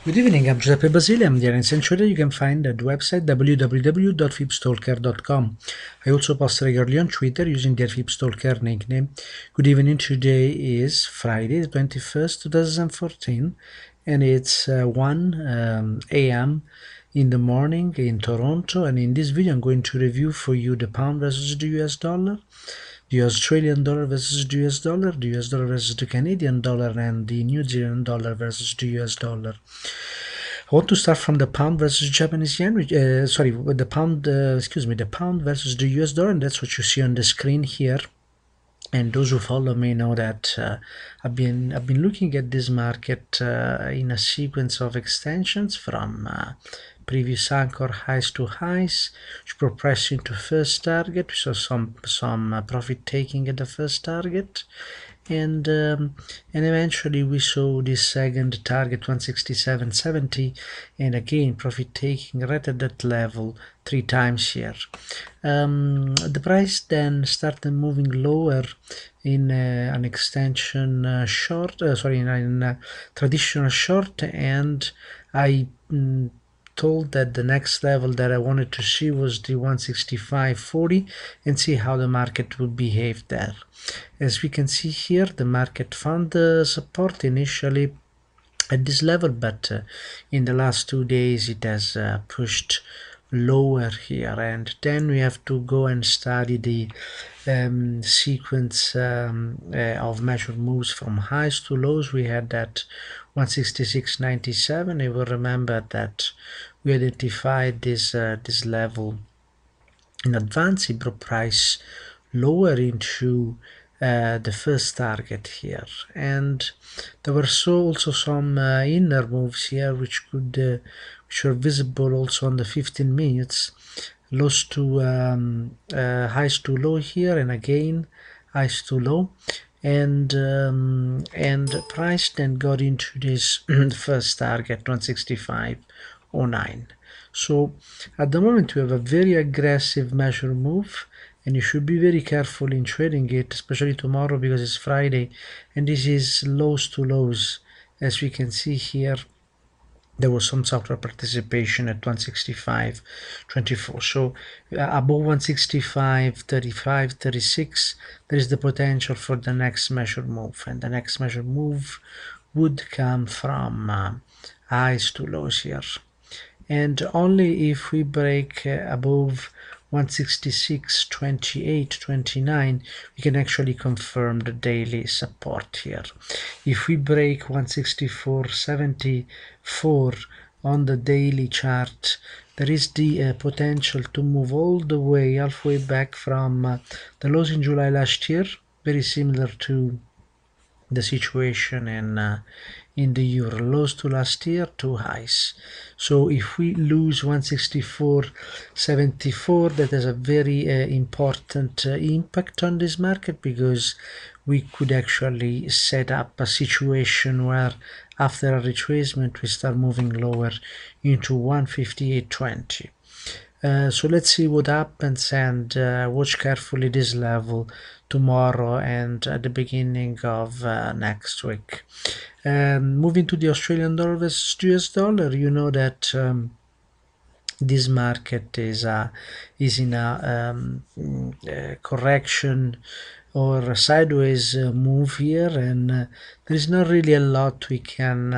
Good evening, I'm Giuseppe Basile. I'm the Century. You can find at the website www.fibstalker.com. I also post regularly on Twitter using the Fibstalker nickname. Good evening, today is Friday, 21st, 2014, and it's 1 a.m. in the morning in Toronto. And in this video, I'm going to review for you the pound versus the US dollar, the Australian dollar versus the US dollar, the US dollar versus the Canadian dollar, and the New Zealand dollar versus the US dollar. I want to start from the pound versus Japanese yen, with the pound, the pound versus the US dollar, and that's what you see on the screen here. And those who follow me know that I've been looking at this market in a sequence of extensions from previous anchor highs to highs, which progressed into first target. We saw some profit taking at the first target, and eventually we saw this second target 167.70, and again profit taking right at that level 3 times here. The price then started moving lower in an extension short, in a traditional short, and I told that the next level that I wanted to see was the 165.40 and see how the market would behave there. As we can see here, the market found the support initially at this level, but in the last 2 days it has pushed lower here, and then we have to go and study the sequence of measured moves from highs to lows. We had that 166.97. You will remember that we identified this level in advance. It brought price lower into the first target here, and there were also some inner moves here which were visible also on the 15 minutes, lows to highs to low here, and again highs to low, and price then got into this first target 165.09. So at the moment we have a very aggressive measure move, and you should be very careful in trading it, especially tomorrow because it's Friday, and this is lows to lows. As we can see here, there was some software participation at 165.24. So above 165.35, 36, there is the potential for the next measure move, and the next measure move would come from highs to lows here. And only if we break above 166.28, 29, we can actually confirm the daily support here. If we break 164.74 on the daily chart, there is the potential to move all the way halfway back from the lows in July last year, very similar to the situation in the euro, lows to last year to highs. So if we lose 164.74, that has a very important impact on this market, because we could actually set up a situation where after a retracement we start moving lower into 158.20. So let's see what happens, and watch carefully this level tomorrow and at the beginning of next week. Moving to the Australian dollar versus US dollar, you know that this market is in a correction or a sideways move here, and there is not really a lot we can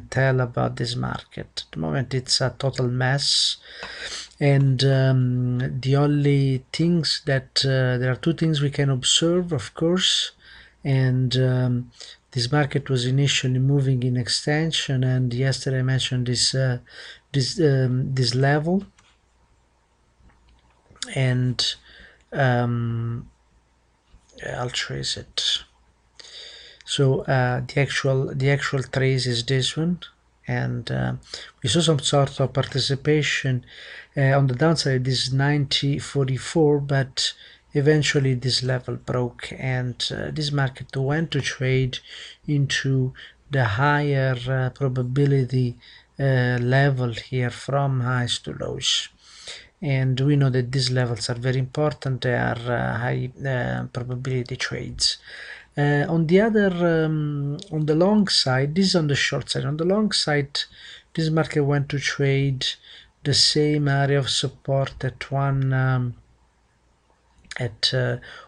tell about this market. At the moment it's a total mess, and the only things that there are 2 things we can observe, of course, and this market was initially moving in extension, and yesterday I mentioned this level, and I'll trace it. So the actual trace is this one, and we saw some sort of participation on the downside. This is 90.44, but eventually this level broke, and this market went to trade into the higher probability level here from highs to lows, and we know that these levels are very important. They are high probability trades. On the other, on the long side, this is on the short side. On the long side, this market went to trade the same area of support at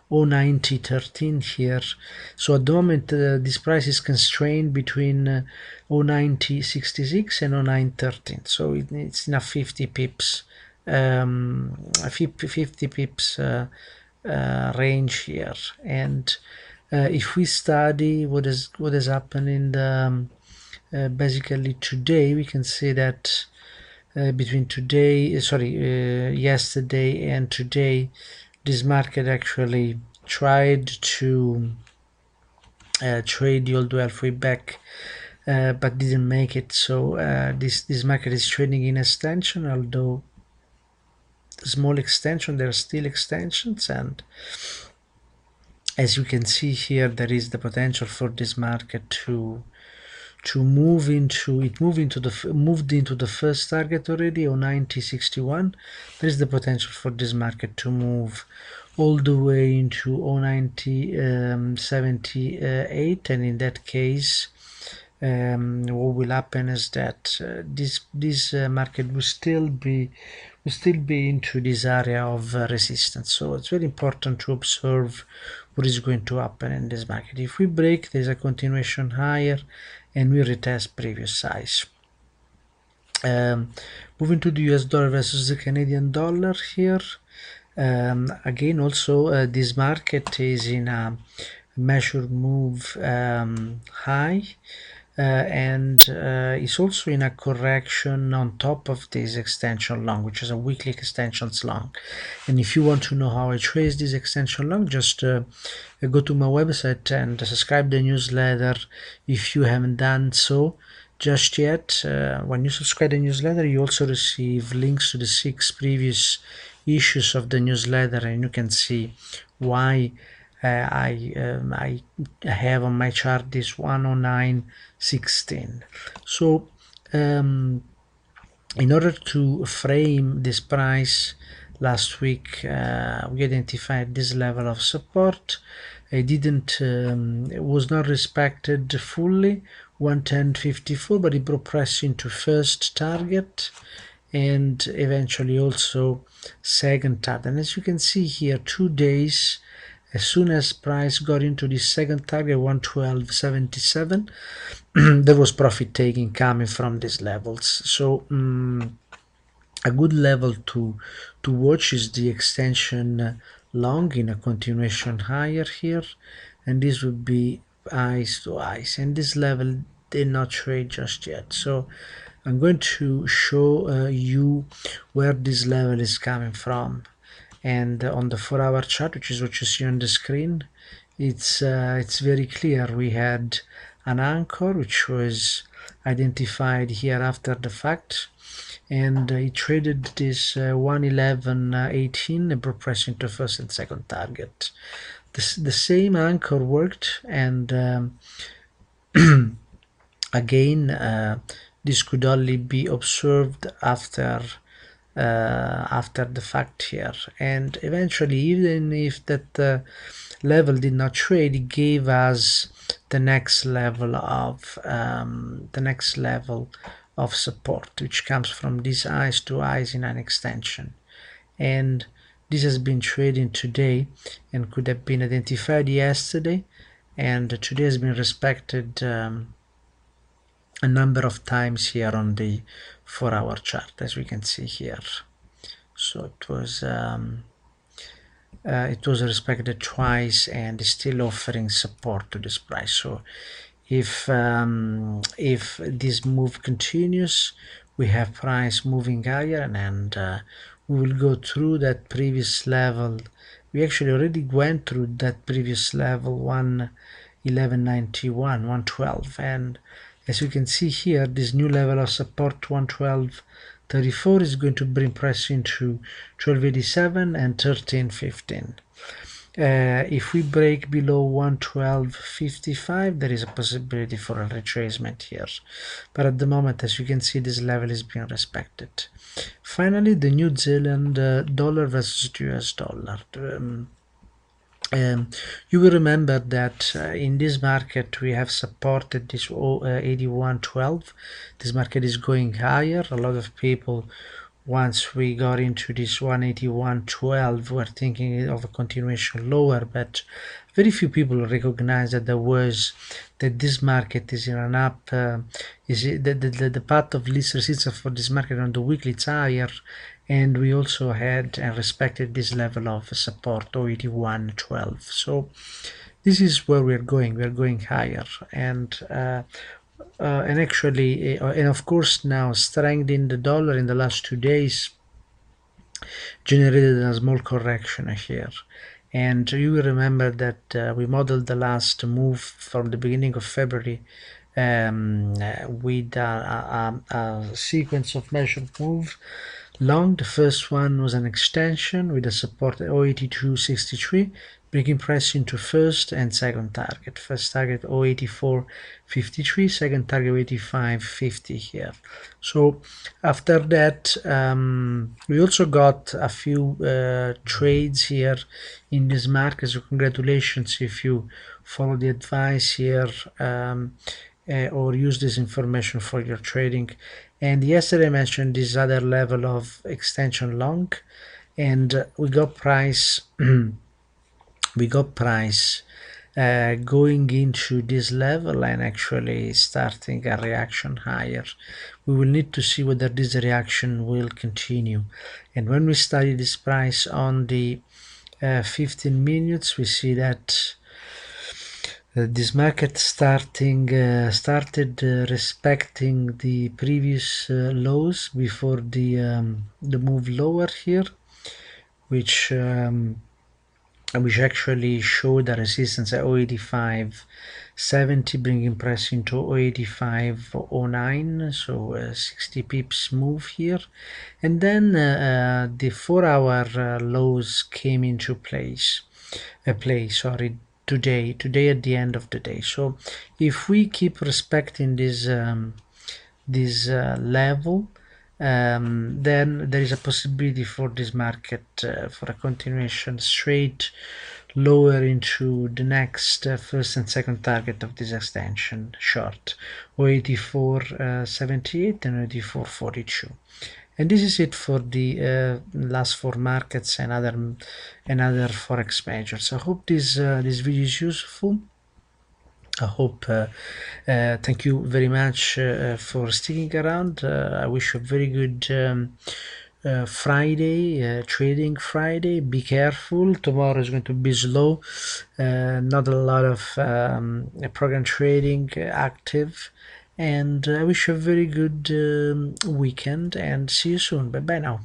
09013 here. So at the moment this price is constrained between 09066 and 0913, so it's enough 50 pips 50 pips range here. And if we study what has happened in the basically today, we can see that between yesterday and today, this market actually tried to trade the old 12-week back, but didn't make it. So this market is trading in extension, although small extension. There are still extensions, and as you can see here, there is the potential for this market to move into moved into the first target already, or 9061. There is the potential for this market to move all the way into 09078, and in that case what will happen is that this market will still be into this area of resistance. So it's very important to observe what is going to happen in this market. If we break, there's a continuation higher and we retest previous highs. Moving to the US dollar versus the Canadian dollar here. Again, also this market is in a measured move high, and is also in a correction on top of this extension long, which is a weekly extensions long. And if you want to know how I trace this extension long, just go to my website and subscribe the newsletter if you haven't done so just yet. When you subscribe the newsletter, you also receive links to the 6 previous issues of the newsletter, and you can see why I have on my chart this 109.16. So in order to frame this price, last week we identified this level of support. It was not respected fully, 110.54, but it progressed into first target and eventually also second target. And as you can see here, 2 days, as soon as price got into the second target, 112.77, there was profit taking coming from these levels. So a good level to watch is the extension long in a continuation higher here, and this would be eyes to eyes, and this level did not trade just yet. So I'm going to show you where this level is coming from. And on the 4-hour chart, which is what you see on the screen, it's very clear. We had an anchor which was identified here after the fact, and it traded this 111.18 and progressed into first and second target. The same anchor worked, and again this could only be observed after the fact here, and eventually, even if that level did not trade, it gave us the next level of support, which comes from these eyes to eyes in an extension. And this has been trading today and could have been identified yesterday, and today has been respected a number of times here on the 4-hour chart, as we can see here. So it was respected twice and is still offering support to this price. So if this move continues, we have price moving higher, and we will go through that previous level. We actually already went through that previous level, 111.91, 112, and as you can see here, this new level of support, 112.34, is going to bring price into 12.87 and 13.15. If we break below 112.55, there is a possibility for a retracement here, but at the moment, as you can see, this level is being respected. Finally, the New Zealand dollar versus the US dollar. You will remember that in this market we have supported this 81.12. This market is going higher. A lot of people, once we got into this 181.12, were thinking of a continuation lower, but very few people recognize that this market is in an up, the path of least resistance for this market on the weekly is higher, and we also had and respected this level of support 081.12. So this is where we're going higher, and actually and of course now strength in the dollar in the last 2 days generated a small correction here. And you will remember that we modeled the last move from the beginning of February with a sequence of measured moves long. The first one was an extension with a support at 082.63, breaking price into first and second target. First target 084.53, second target 085.50 here. So after that we also got a few trades here in this market, so congratulations if you follow the advice here or use this information for your trading. And yesterday I mentioned this other level of extension long, and we got price going into this level and actually starting a reaction higher. We will need to see whether this reaction will continue. And when we study this price on the 15 minutes, we see that this market started respecting the previous lows before the move lower here, which actually showed a resistance at 085.70, bringing price into 085.09, so 60 pips move here. And then the 4-hour lows came into today at the end of the day. So if we keep respecting this level, then there is a possibility for this market for a continuation straight lower into the next first and second target of this extension short, 084.78 and 084.42. And this is it for the last 4 markets and other forex measures. I hope this video is useful. I hope thank you very much for sticking around. I wish you a very good Friday, trading Friday. Be careful, tomorrow is going to be slow, not a lot of program trading active, and I wish you a very good weekend and see you soon. Bye bye now.